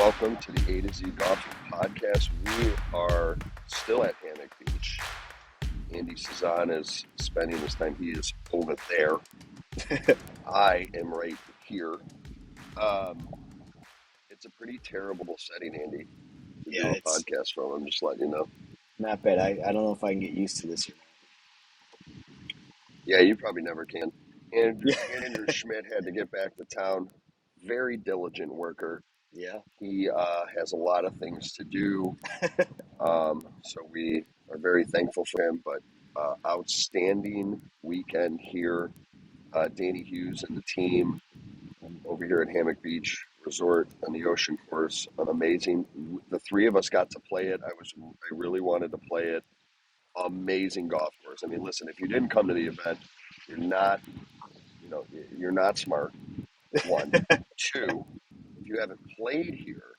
welcome to the A to Z Golfing Podcast. We are still at Hammock Beach. Andy Cezanne is spending his time. He is over there. I am right here. It's a pretty terrible setting, Andy, to do a podcast from. I'm just letting you know. Not bad. I don't know if I can get used to this or not. Yeah, you probably never can. Andrew Schmidt had to get back to town. Very diligent worker. Yeah. He has a lot of things to do. So we are very thankful for him, but outstanding weekend here. Danny Hughes and the team over here at Hammock Beach Resort on the ocean course, amazing. The three of us got to play it. I really wanted to play it. Amazing golf course. I mean, listen, if you didn't come to the event, you're not smart. One. Two, if you haven't played here,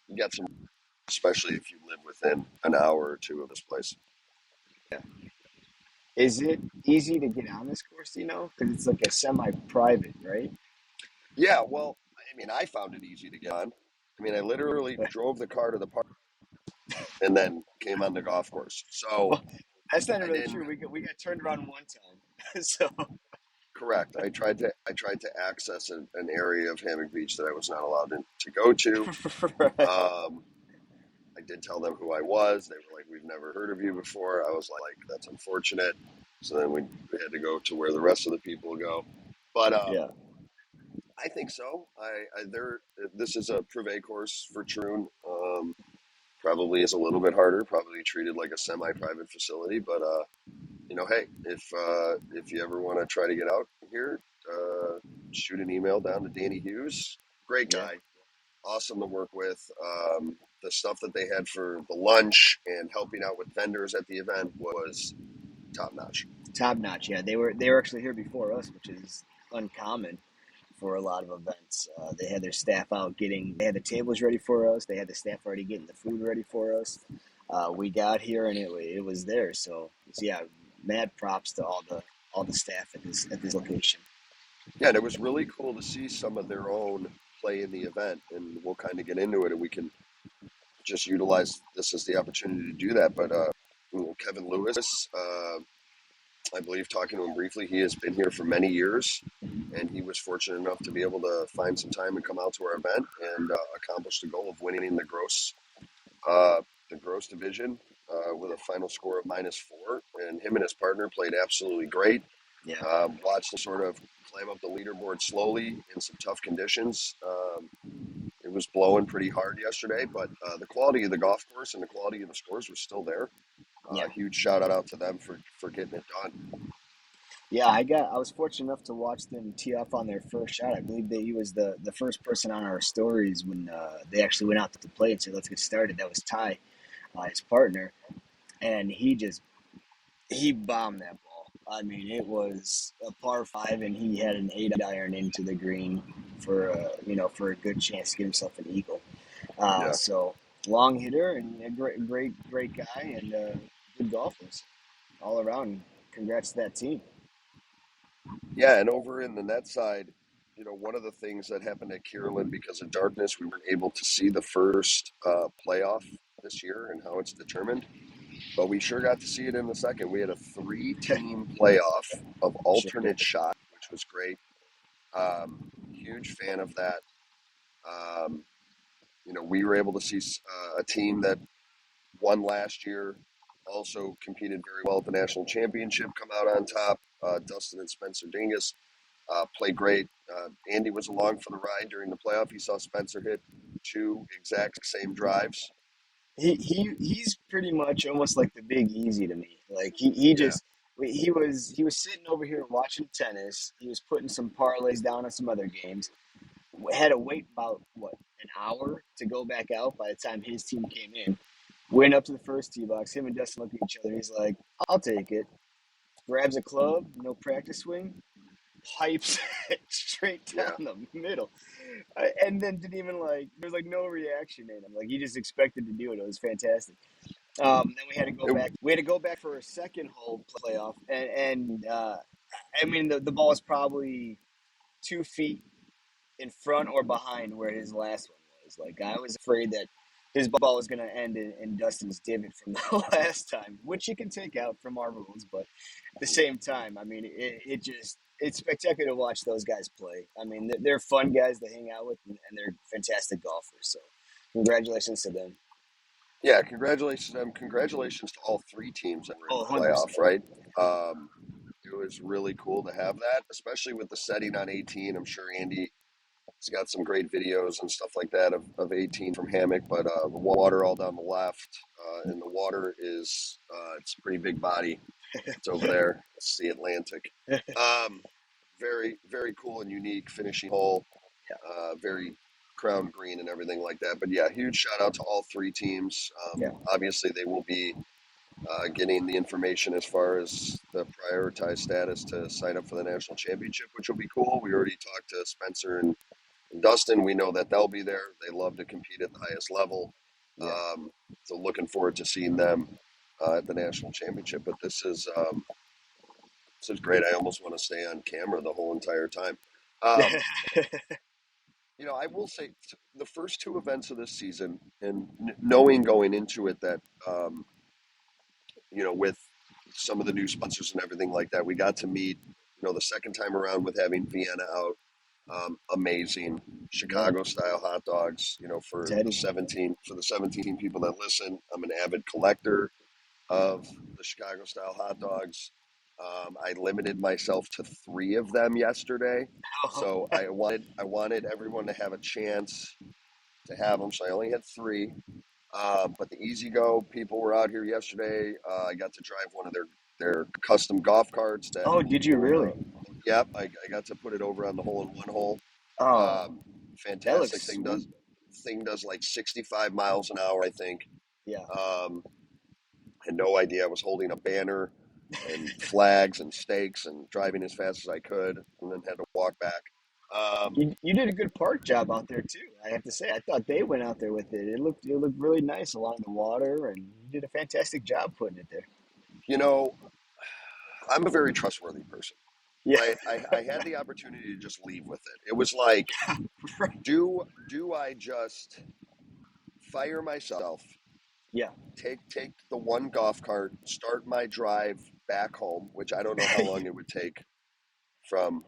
you got some, especially if you live within an hour or two of this place. Yeah. Is it easy to get on this course, because it's like a semi-private, right? Yeah, well, I mean, I found it easy to get on. I mean, I literally drove the car to the park and then came on the golf course. So well, that's not really true. We got turned around one time. So correct. I tried to access an area of Hammock Beach that I was not allowed to go to. Right. I did tell them who I was. They were like, "We've never heard of you before." I was like, "That's unfortunate." So then we had to go to where the rest of the people go. But yeah. I think so. This is a privé course for Troon. Probably is a little bit harder. Probably treated like a semi-private facility. But hey, if you ever want to try to get out here, shoot an email down to Danny Hughes. Great guy, awesome to work with. The stuff that they had for the lunch and helping out with vendors at the event was top notch. Top notch, yeah. They were actually here before us, which is uncommon for a lot of events. They had their staff out they had the tables ready for us. They had the staff already getting the food ready for us. We got here and it was there. So yeah, mad props to all the staff at this location. Yeah, and it was really cool to see some of their own play in the event, and we'll kind of get into it, and we can just utilize this as the opportunity to do that. But Kevin Lewis, I believe, talking to him briefly, he has been here for many years, and he was fortunate enough to be able to find some time and come out to our event and accomplish the goal of winning the gross division with a final score of -4. And him and his partner played absolutely great. Yeah. Watched him sort of climb up the leaderboard slowly in some tough conditions. It was blowing pretty hard yesterday, but the quality of the golf course and the quality of the scores was still there. Huge shout out to them for getting it done. Yeah, I was fortunate enough to watch them tee off on their first shot. I believe that he was the first person on our stories when they actually went out to play and said, "Let's get started." That was Ty, his partner, and he bombed that ball. I mean, it was a par 5, and he had an 8-iron into the green for a good chance to get himself an eagle. So long hitter and a great guy and good golfers all around. Congrats to that team. Yeah, and over in the net side, one of the things that happened at Kierland, because of darkness, we weren't able to see the first playoff this year and how it's determined. But we sure got to see it in the second. We had a 3-team playoff of alternate shot, which was great. Huge fan of that. We were able to see a team that won last year, also competed very well at the national championship, come out on top. Dustin and Spencer Dingus played great. Andy was along for the ride during the playoff. He saw Spencer hit 2 exact same drives. He's pretty much almost like the Big Easy to me. Like he was sitting over here watching tennis. He was putting some parlays down on some other games. Had to wait about an hour to go back out by the time his team came in. Went up to the first tee box. Him and Dustin look at each other. He's like, "I'll take it." Grabs a club, no practice swing, pipes it straight down the middle, and then didn't even there's no reaction in him. Like he just expected to do it. It was fantastic. Then we had to go back. We had to go back for a second hole playoff, and I mean the ball was probably 2 feet in front or behind where his last one was. Like I was afraid that his ball was going to end in Dustin's divot from the last time, which you can take out from our rules. But at the same time, I mean, it just it's spectacular to watch those guys play. I mean, they're fun guys to hang out with, and they're fantastic golfers. So, congratulations to them. Yeah, congratulations to them. Congratulations to all three teams that were in Oh, the 100%. playoff, right? It was really cool to have that, especially with the setting on 18. I'm sure Andy has got some great videos and stuff like that of 18 from Hammock, but the water all down the left, and the water is, it's a pretty big body. It's over there. It's the Atlantic. Um, very, very cool and unique finishing hole. Yeah, Very crown green and everything like that. But yeah, huge shout out to all three teams. yeah, Obviously, they will be getting the information as far as the prioritized status to sign up for the national championship, which will be cool. We already talked to Spencer and Dustin. We know that they'll be there. They love to compete at the highest level. yeah. So looking forward to seeing them at the national championship. But this is great. I almost want to stay on camera the whole entire time. Um, I will say the first two events of this season, and knowing going into it that, with some of the new sponsors and everything like that, we got to meet, the second time around with having Vienna out, amazing Yeah, Chicago style hot dogs, Teddy. for the 17 people that listen. I'm an avid collector of the Chicago style hot dogs. I limited myself to three of them yesterday, Oh, so I wanted everyone to have a chance to have them. So I only had three. But the Easy Go people were out here yesterday. I got to drive one of their custom golf carts that oh, did you go in really? the. Yep, I got to put it over on the hole in one hole. Oh, Um, that fantastic looks sweet. thing does like 65 miles an hour, I think. Yeah. Um, had no idea I was holding a banner and flags and stakes and driving as fast as I could, and then had to walk back. Um, You did a good park job out there too. I have to say, I thought they went out there with it. It looked really nice along the water, and you did a fantastic job putting it there. you know, I'm a very trustworthy person, Yeah, right? I had the opportunity to just leave with it. It was like, do I just fire myself, yeah, take the one golf cart, start my drive back home, which I don't know how long it would take from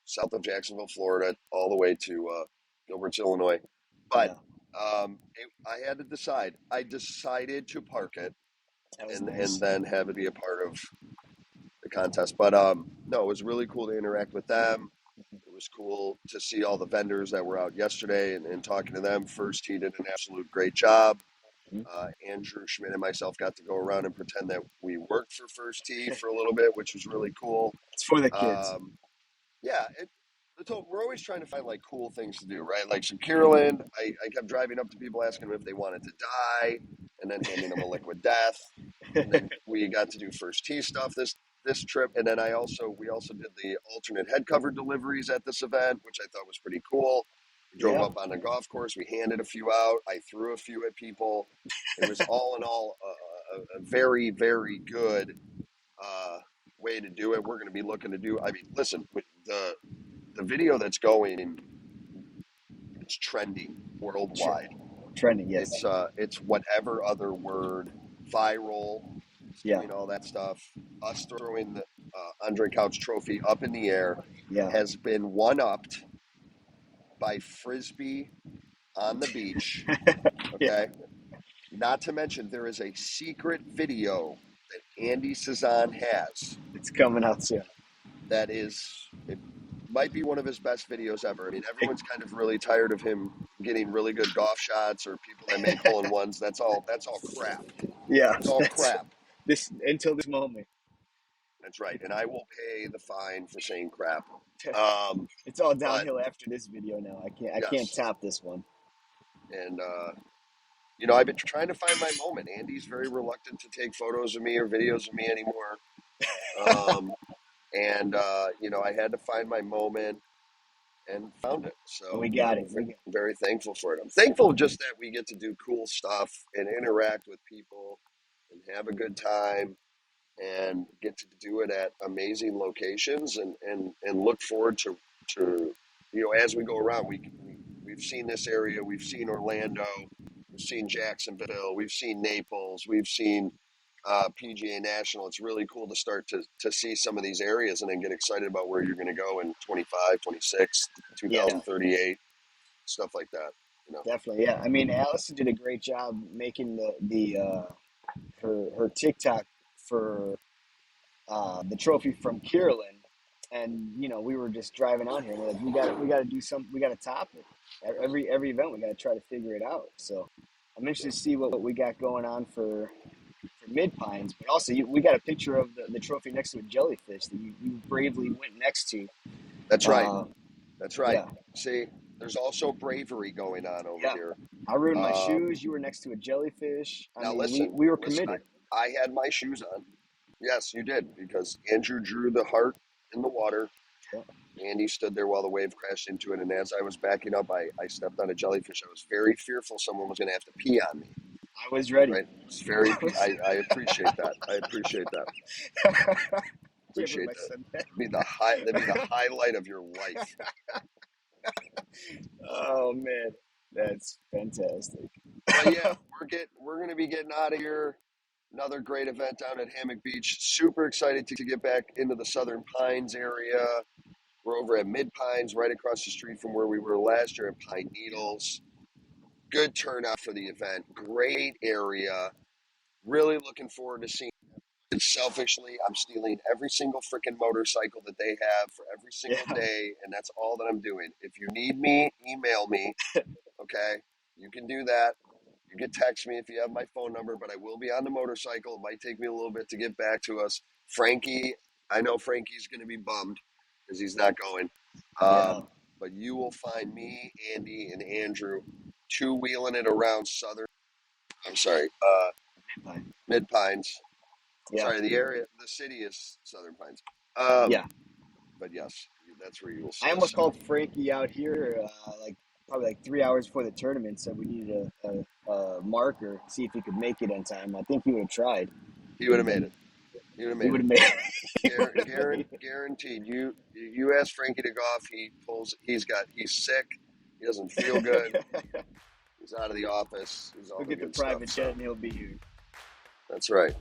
south of Jacksonville, Florida, all the way to Gilbert's, Illinois. But yeah. I had to decide. I decided to park it That was and nice. then have it be a part of the contest. But no, it was really cool to interact with them. It was cool to see all the vendors that were out yesterday and talking to them. First, he did an absolute great job. Mhm. Andrew Schmidt and myself got to go around and pretend that we worked for First Tee for a little bit, which was really cool. It's for the kids. Um, yeah, we're always trying to find like cool things to do, right? Like so, Mhm. Kierland, I kept driving up to people asking them if they wanted to die, and then handing them a liquid death, and then we got to do First Tee stuff this trip, and then we also did the alternate head cover deliveries at this event, which I thought was pretty cool. We drove Yeah, up on the golf course, we handed a few out, I threw a few at people. It was all in all a very very good uh, way to do it. We're going to be looking to do. I mean, listen, with the video that's going, it's trending sure. worldwide. Trending, yes. It's whatever other word, viral, it's Yeah, doing all that stuff. Us throwing the Andre Couch Trophy up in the air yeah, has been one upped by frisbee on the beach. yeah. Okay, not to mention there is a secret video that Andy Cezanne has It's coming out soon. that it might be one of his best videos ever. I mean, everyone's kind of really tired of him getting really good golf shots or people that make hole in ones. That's all crap. Yeah, It's all that's crap. this until this moment. That's right. And I will pay the fine for saying crap. Um, It's all but downhill after this video now. I can't yes, top this one. and I've been trying to find my moment. Andy's very reluctant to take photos of me or videos of me anymore. Um, and I had to find my moment and found it. We So, got it. I'm very thankful for it. I'm thankful just that we get to do cool stuff and interact with people and have a good time and get to do it at amazing locations and look forward to as we go around, we We've seen this area. We've seen Orlando. We've seen Jacksonville. We've seen Naples. We've seen PGA National. It's really cool to start to see some of these areas and then get excited about where you're going to go in 25, 26, Yeah, 2038, stuff like that. You know. definitely. Yeah, I mean, Allison did a great job making the her TikTok for the trophy from Kierland, and we were just driving on here. And we're like, we got to do something. We got to top it. Every event, we got to try to figure it out. So I'm interested to see what we got going on for Mid Pines. But also, we got a picture of the trophy next to a jellyfish that you bravely went next to. That's right. Uh, That's right. yeah, See, there's also bravery going on over yeah. here. I ruined my Um, shoes. You were next to a jellyfish. I Now mean, listen, we were listen. committed. I had my shoes on. Yes, you did, because Andrew drew the heart in the water. Yeah, Andy stood there while the wave crashed into it, and as I was backing up, I stepped on a jellyfish. I was very fearful someone was going to have to pee on me. I was ready. Right? It's very. I appreciate that. I appreciate that. Can't believe Appreciate I that. said that. Be the high. That'd be the highlight of your life. Oh man, that's fantastic. But yeah, we're gonna be getting out of here. Another great event down at Hammock Beach. Super excited to get back into the Southern Pines area. We're over at Mid Pines, right across the street from where we were last year at Pine Needles. Good turnout for the event. Great area. Really looking forward to seeing it. Selfishly, I'm stealing every single freaking motorcycle that they have for every single Yeah, day, and that's all that I'm doing. If you need me, email me. Okay? You can do that. You can text me if you have my phone number, but I will be on the motorcycle. It might take me a little bit to get back to us. Frankie, I know Frankie's going to be bummed because he's not going. yeah. But you will find me, Andy, and Andrew two-wheeling it around Mid Pines. Yeah, Sorry, the city is Southern Pines. yeah. But yes, that's where you will I see almost us. called Frankie out here, like probably like 3 hours before the tournament, said we needed a marker, see if he could make it in time. I think he would have tried. He would have made it. He would have He made would it. have made. He would have made it. Guaranteed. You ask Frankie to golf, he pulls. He's sick. He doesn't feel good. He's out of the office. He's all We'll the get the good stuff. private jet, So and he'll be here. that's right.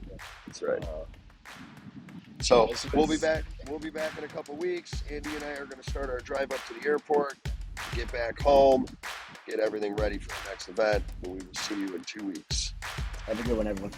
That's right. So we'll be back. We'll be back in a couple weeks. Andy and I are going to start our drive up to the airport, get back home, get everything ready for the next event, and we will see you in 2 weeks. Have a good one, everyone.